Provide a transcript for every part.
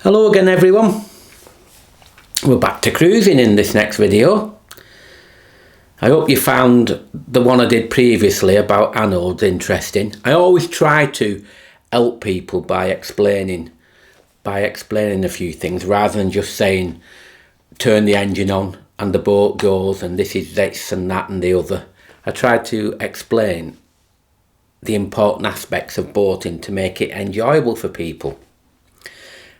Hello again everyone, we're back to cruising in this next video. I hope you found the one I did previously about anodes interesting. I always try to help people by explaining a few things rather than just saying turn the engine on and the boat goes and this is this and that and the other. I try to explain the important aspects of boating to make it enjoyable for people.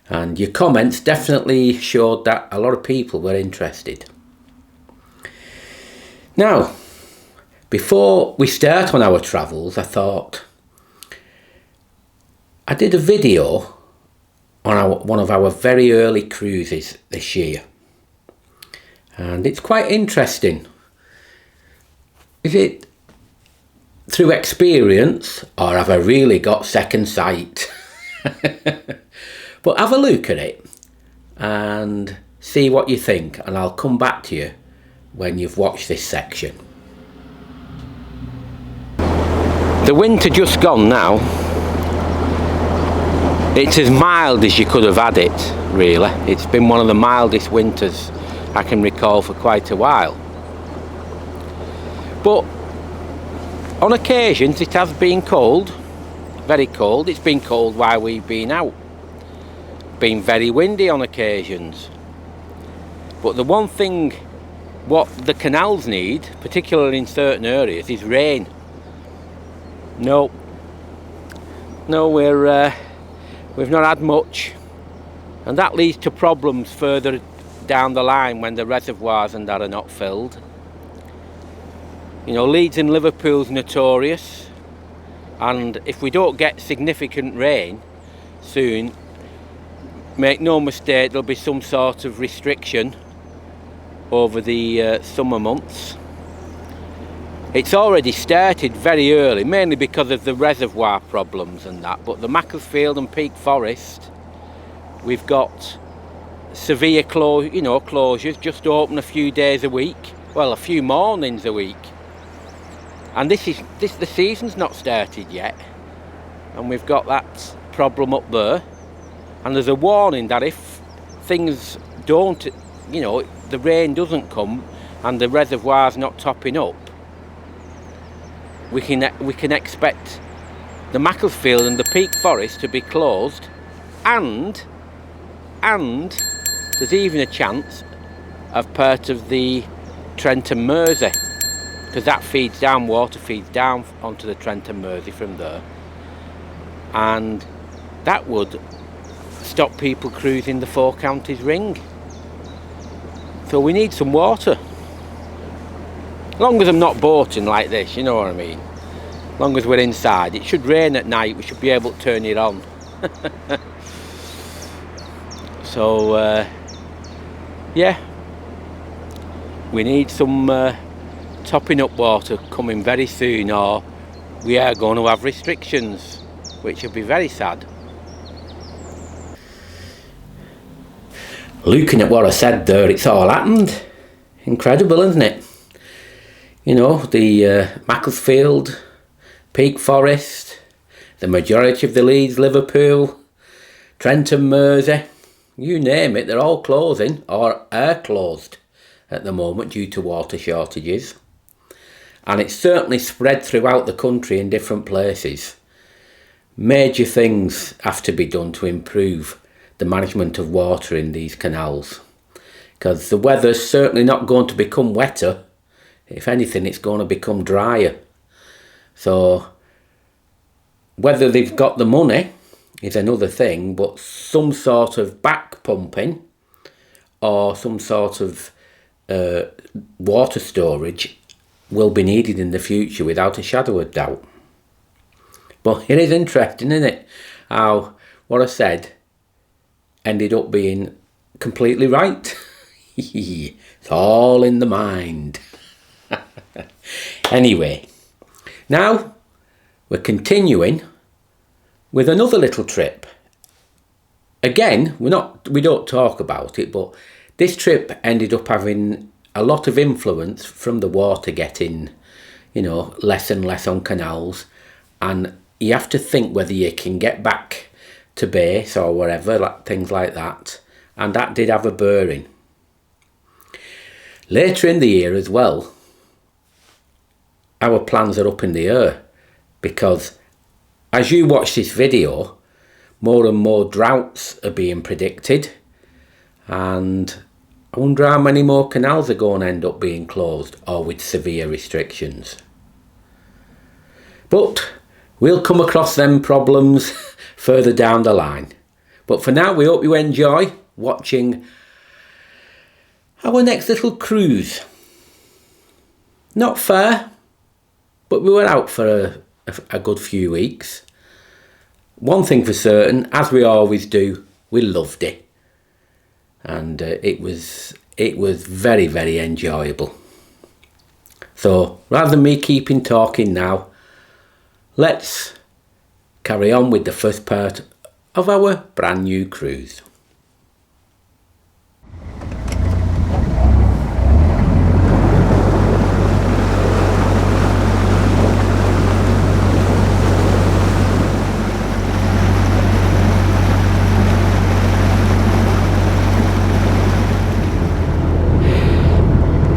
And your comments definitely showed that a lot of people were interested. Now, before we start on our travels, I thought I did a video on one of our very early cruises this year. And it's quite interesting. Is it through experience or have I really got second sight? But have a look at it and see what you think, and I'll come back to you when you've watched this section. The winter just gone now. It's as mild as you could have had it, really. It's been one of the mildest winters I can recall for quite a while. But on occasions it has been cold, very cold. It's been cold while we've been out. Been very windy on occasions. But the one thing what the canals need, particularly in certain areas, is rain. No, we've not had much, and that leads to problems further down the line when the reservoirs and that are not filled. You know, Leeds and Liverpool's notorious, and if we don't get significant rain soon, make no mistake, there'll be some sort of restriction over the summer months. It's already started very early, mainly because of the reservoir problems and that, but the Macclesfield and Peak Forest, we've got severe closures, just open a few days a week, well, a few mornings a week. And the season's not started yet, and we've got that problem up there. And there's a warning that if things don't, the rain doesn't come and the reservoir's not topping up, we can expect the Macclesfield and the Peak Forest to be closed, and there's even a chance of part of the Trent and Mersey, because that water feeds down onto the Trent and Mersey from there, and that would stop people cruising the Four Counties Ring. So we need some water. As long as I'm not boating like this, you know what I mean. As long as we're inside. It should rain at night, we should be able to turn it on. So yeah, we need some topping up water coming very soon, or we are going to have restrictions, which will be very sad. Looking at what I said there, it's all happened. Incredible, isn't it? You know, the Macclesfield, Peak Forest, the majority of the Leeds, Liverpool, Trent and Mersey, you name it, they're all closing or are closed at the moment due to water shortages. And it's certainly spread throughout the country in different places. Major things have to be done to improve the management of water in these canals, because the weather's certainly not going to become wetter. If anything, it's going to become drier. So whether they've got the money is another thing, but some sort of back pumping or some sort of water storage will be needed in the future without a shadow of doubt. But it is interesting, isn't it, how what I said ended up being completely right. It's all in the mind. Anyway, now we're continuing with another little trip. Again, we don't talk about it, but this trip ended up having a lot of influence from the water getting, less and less on canals, and you have to think whether you can get back to base or whatever, like things like that, and that did have a bearing. Later in the year as well, our plans are up in the air, because as you watch this video, more and more droughts are being predicted, and I wonder how many more canals are going to end up being closed or with severe restrictions. But we'll come across them problems further down the line. But for now, we hope you enjoy watching our next little cruise. Not far, but we were out for a good few weeks. One thing for certain, as we always do, we loved it. And it was very, very enjoyable. So rather than me keeping talking now, let's carry on with the first part of our brand new cruise.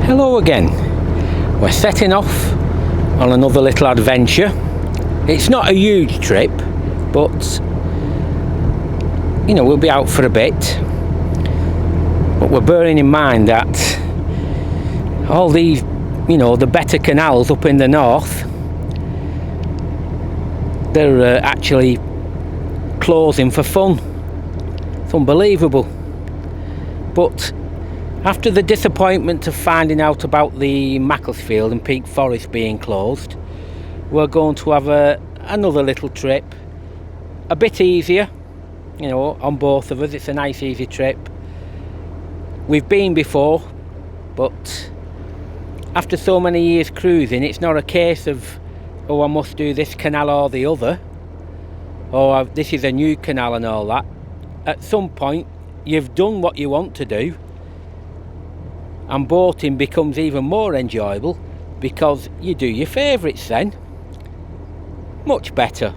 Hello again. We're setting off on another little adventure. It's not a huge trip, but you know, we'll be out for a bit. But we're bearing in mind that all these, you know, the better canals up in the north, they're actually closing for fun. It's unbelievable. But after the disappointment of finding out about the Macclesfield and Peak Forest being closed, we're going to have another little trip, a bit easier, you know, on both of us. It's a nice easy trip. We've been before, but after so many years cruising, it's not a case of, oh, I must do this canal or the other, or this is a new canal and all that. At some point, you've done what you want to do, and boating becomes even more enjoyable because you do your favourites then. Much better.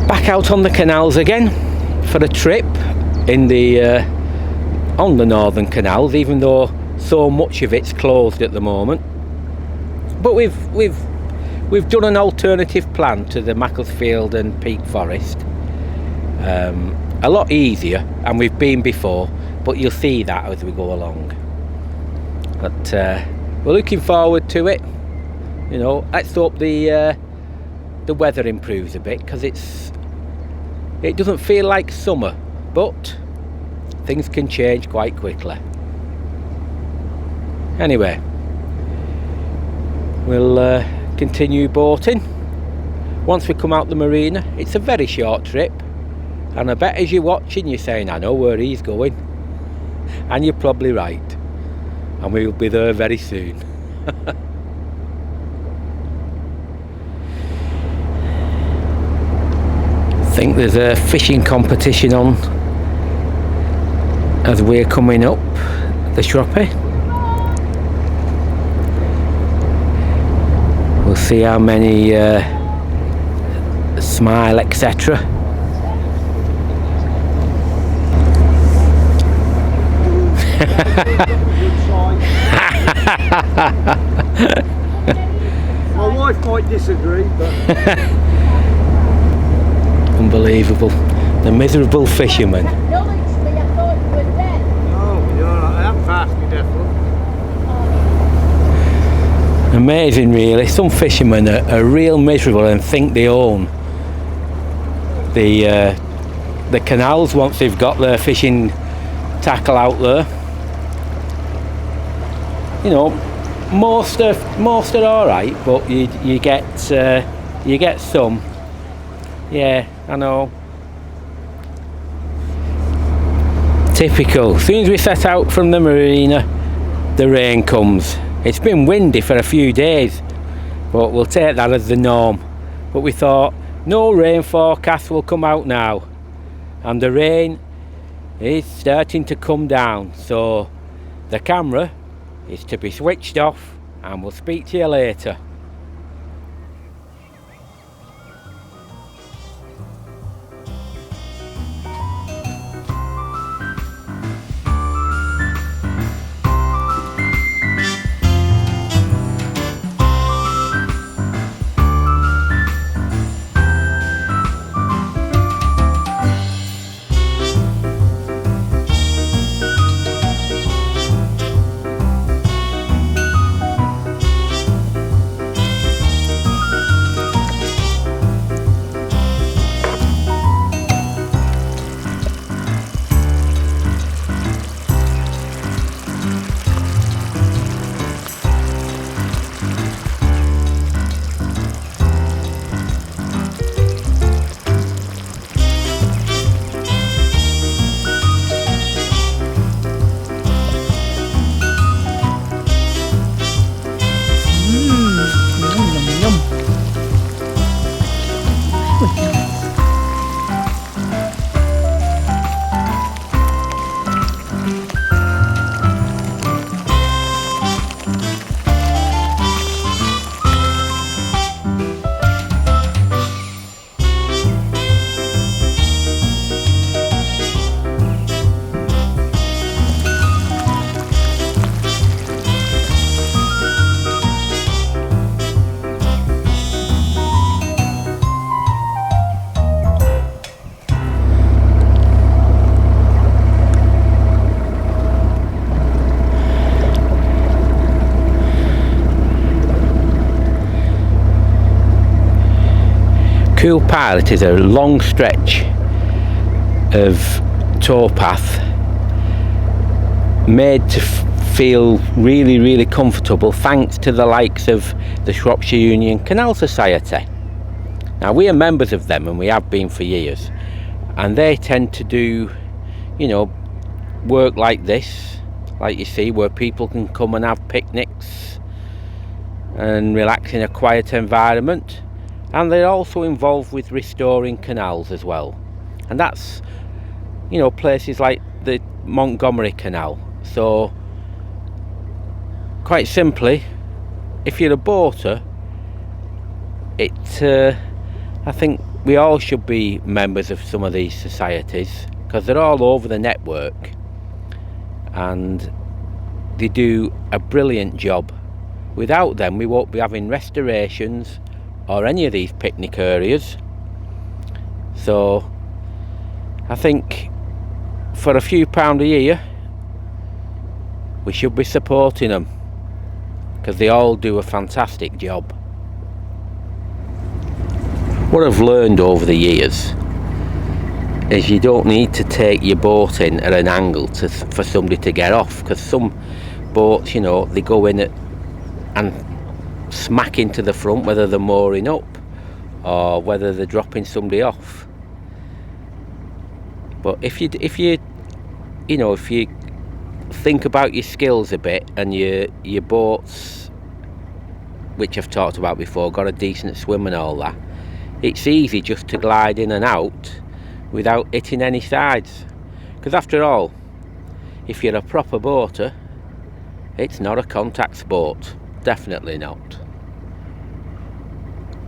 Back out on the canals again for a trip in the on the northern canals, even though so much of it's closed at the moment. But we've done an alternative plan to the Macclesfield and Peak Forest, a lot easier, and we've been before, but you'll see that as we go along. But we're looking forward to it. You know, let's hope the weather improves a bit, because it doesn't feel like summer, but things can change quite quickly. Anyway, we'll continue boating. Once we come out the marina, it's a very short trip, and I bet as you're watching you're saying, I know where he's going, and you're probably right, and we'll be there very soon. I think there's a fishing competition on as we're coming up the Shroppy. We'll see how many smile, etc. My wife might disagree, but unbelievable. The miserable fisherman. oh, you're right. I am fast, you definitely. Amazing, really. Some fishermen are real miserable and think they own the canals once they've got their fishing tackle out there. You know, most are all right, but you get some Yeah, I know. Typical. As soon as we set out from the marina, the rain comes. It's been windy for a few days, but we'll take that as the norm. But we thought, no rain forecast will come out now. And the rain is starting to come down. So the camera is to be switched off, and we'll speak to you later. Cool Pilot is a long stretch of towpath made to feel really comfortable thanks to the likes of the Shropshire Union Canal Society. Now, we are members of them, and we have been for years, and they tend to do, you know, work like this, like you see, where people can come and have picnics and relax in a quiet environment. And they're also involved with restoring canals as well, and that's, you know, places like the Montgomery Canal. So quite simply, if you're a boater, I think we all should be members of some of these societies, because they're all over the network and they do a brilliant job. Without them, we won't be having restorations or any of these picnic areas. So I think for a few pound a year we should be supporting them, because they all do a fantastic job. What I've learned over the years is you don't need to take your boat in at an angle for somebody to get off, because some boats, you know, they go in and smack into the front, whether they're mooring up or whether they're dropping somebody off. But if you think about your skills a bit, and your boats, which I've talked about before, got a decent swim and all that, it's easy just to glide in and out without hitting any sides. Because after all, if you're a proper boater, it's not a contact sport. Definitely not.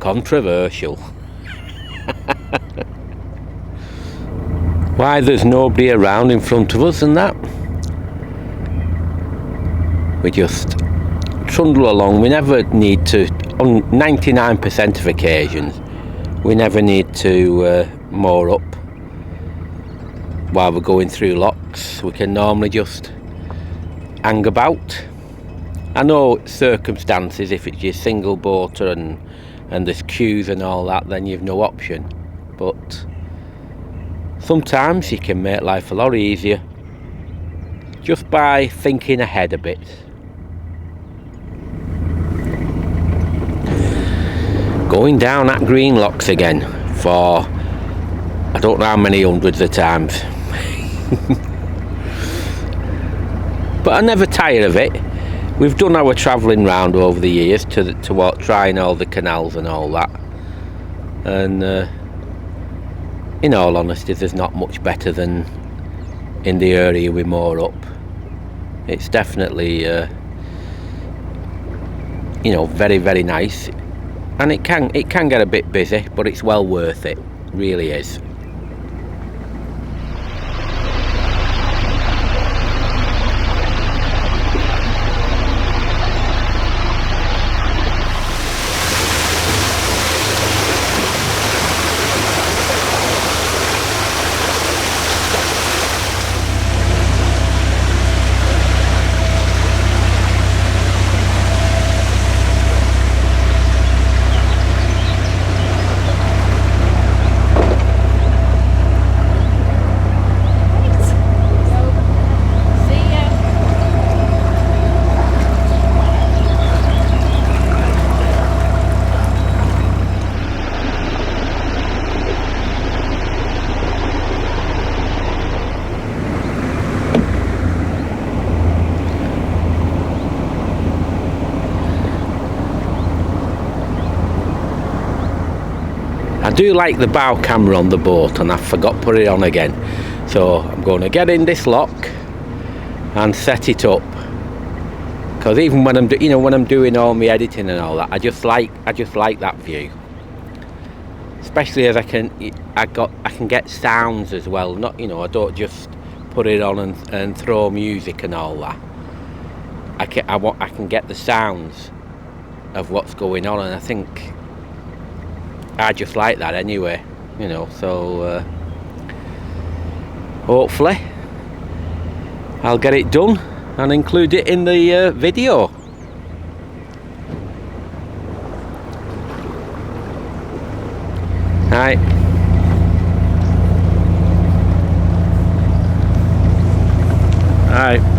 Controversial. Why there's nobody around in front of us and that? We just trundle along. We never need to, on 99% of occasions, we never need to moor up while we're going through locks. We can normally just hang about. I know circumstances, if it's your single boater and there's queues and all that, then you've no option. But sometimes you can make life a lot easier just by thinking ahead a bit. Going down at Green Locks again. for I don't know how many hundreds of times. But I never tire of it. We've done our travelling round over the years to trying all the canals and all that, and in all honesty, there's not much better than in the area we're more up. It's definitely you know, very, very nice, and it can get a bit busy, but it's well worth it, really is. I do like the bow camera on the boat, and I forgot to put it on again, so I'm going to get in this lock and set it up, because even when I'm when I'm doing all my editing and all that, I just like that view, especially as I can get sounds as well. Not, I don't just put it on and throw music and all that. I can get the sounds of what's going on, and I think I just like that anyway, so hopefully I'll get it done and include it in the video. Right. Right.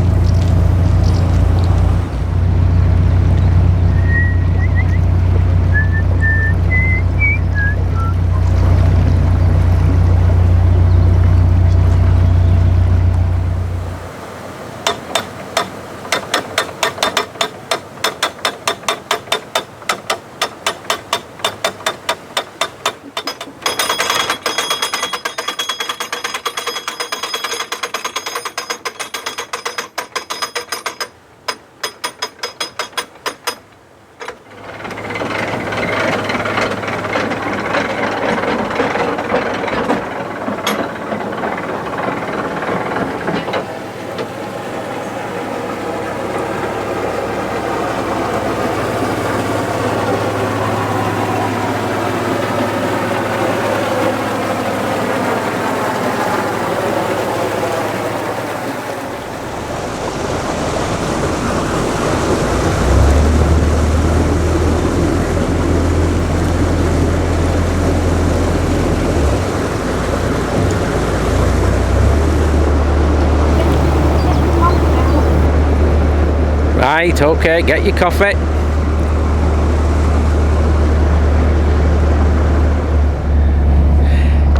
Right, okay, get your coffee.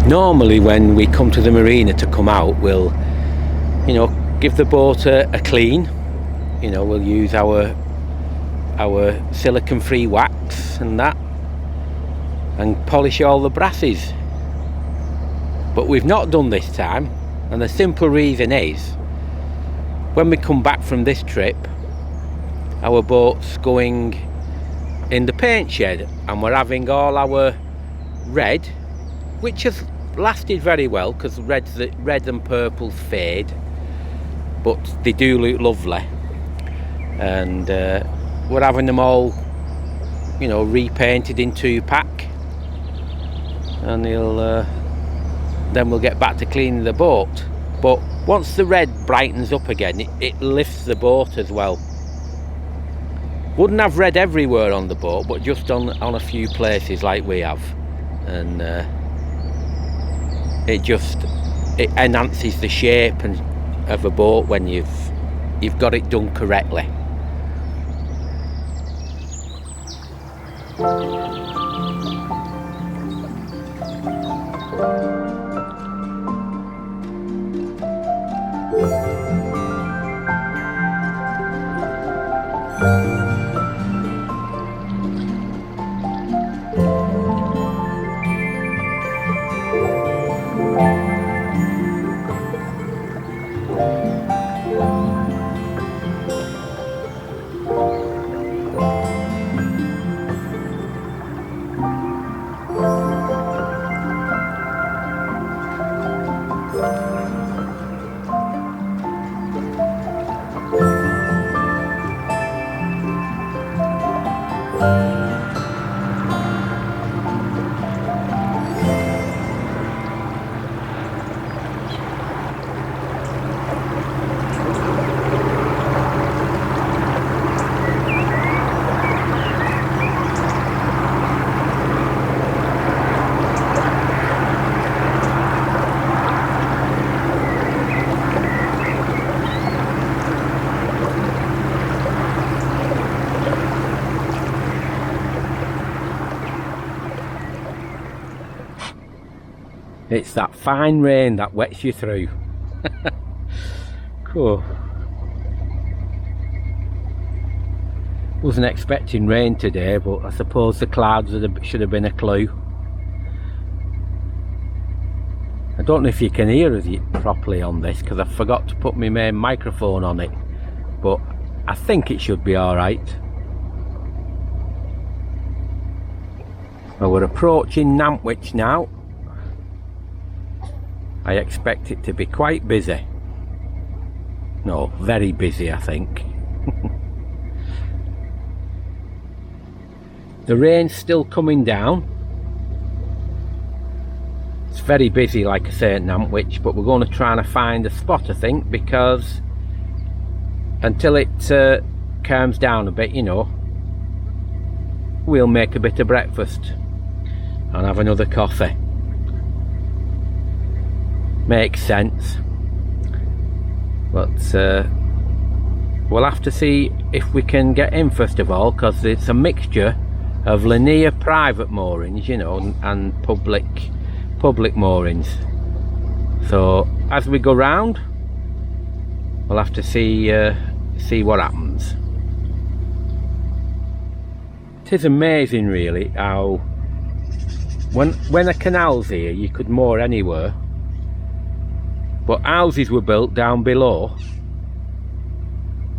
Normally when we come to the marina to come out, we'll, give the boat a clean. We'll use our silicone-free wax and that, and polish all the brasses. But we've not done this time, and the simple reason is, when we come back from this trip, our boat's going in the paint shed, and we're having all our red, which has lasted very well because red and purples fade, but they do look lovely, and we're having them all repainted in 2-pack, and then we'll get back to cleaning the boat. But once the red brightens up again, it lifts the boat as well. Wouldn't have red everywhere on the boat, but just on a few places like we have, and it enhances the shape of a boat when you've got it done correctly. It's that fine rain that wets you through. Cool. Wasn't expecting rain today, but I suppose the clouds should have been a clue. I don't know if you can hear us properly on this because I forgot to put my main microphone on it, but I think it should be alright. Well, we're approaching Nantwich now. I expect it to be quite busy. No, very busy, I think. The rain's still coming down. It's very busy, like I say, at Nantwich, but we're going to try and find a spot, I think, because until it calms down a bit, you know, we'll make a bit of breakfast and have another coffee. Makes sense. But we'll have to see if we can get in first of all, because it's a mixture of linear private moorings, you know, and public moorings. So as we go round, we'll have to see what happens. It is amazing really how when a canal's here you could moor anywhere, but houses were built down below,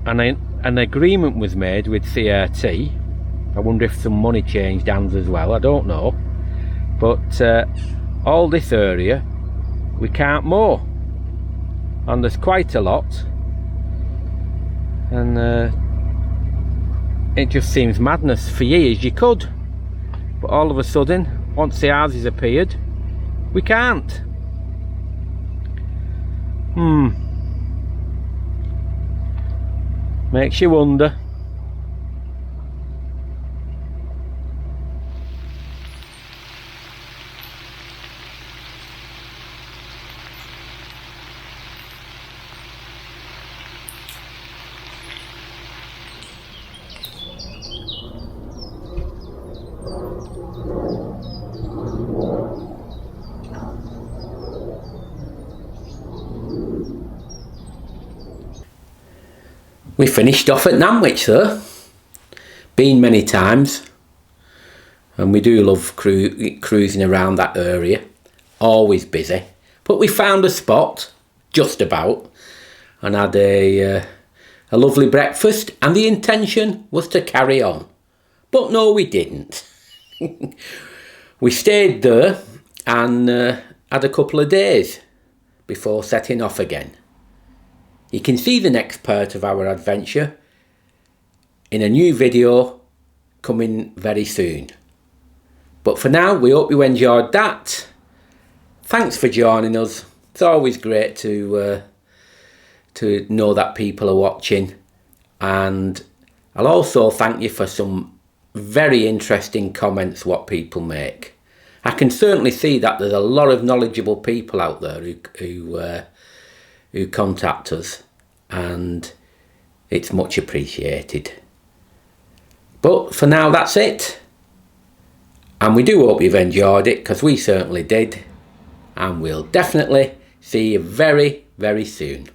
and an agreement was made with CRT. I wonder if some money changed hands as well, I don't know, but all this area we can't moor, and there's quite a lot, and it just seems madness. For years you could, but all of a sudden, once the houses appeared, we can't. Makes you wonder. We finished off at Nantwich though. Been many times, and we do love cruising around that area. Always busy, but we found a spot just about and had a lovely breakfast, and the intention was to carry on, but no, we didn't. We stayed there and had a couple of days before setting off again. You can see the next part of our adventure in a new video coming very soon. But for now, we hope you enjoyed that. Thanks for joining us. It's always great to know that people are watching, and I'll also thank you for some very interesting comments what people make. I can certainly see that there's a lot of knowledgeable people out there who contact us, and it's much appreciated. But for now, that's it, and we do hope you've enjoyed it, because we certainly did, and we'll definitely see you very, very soon.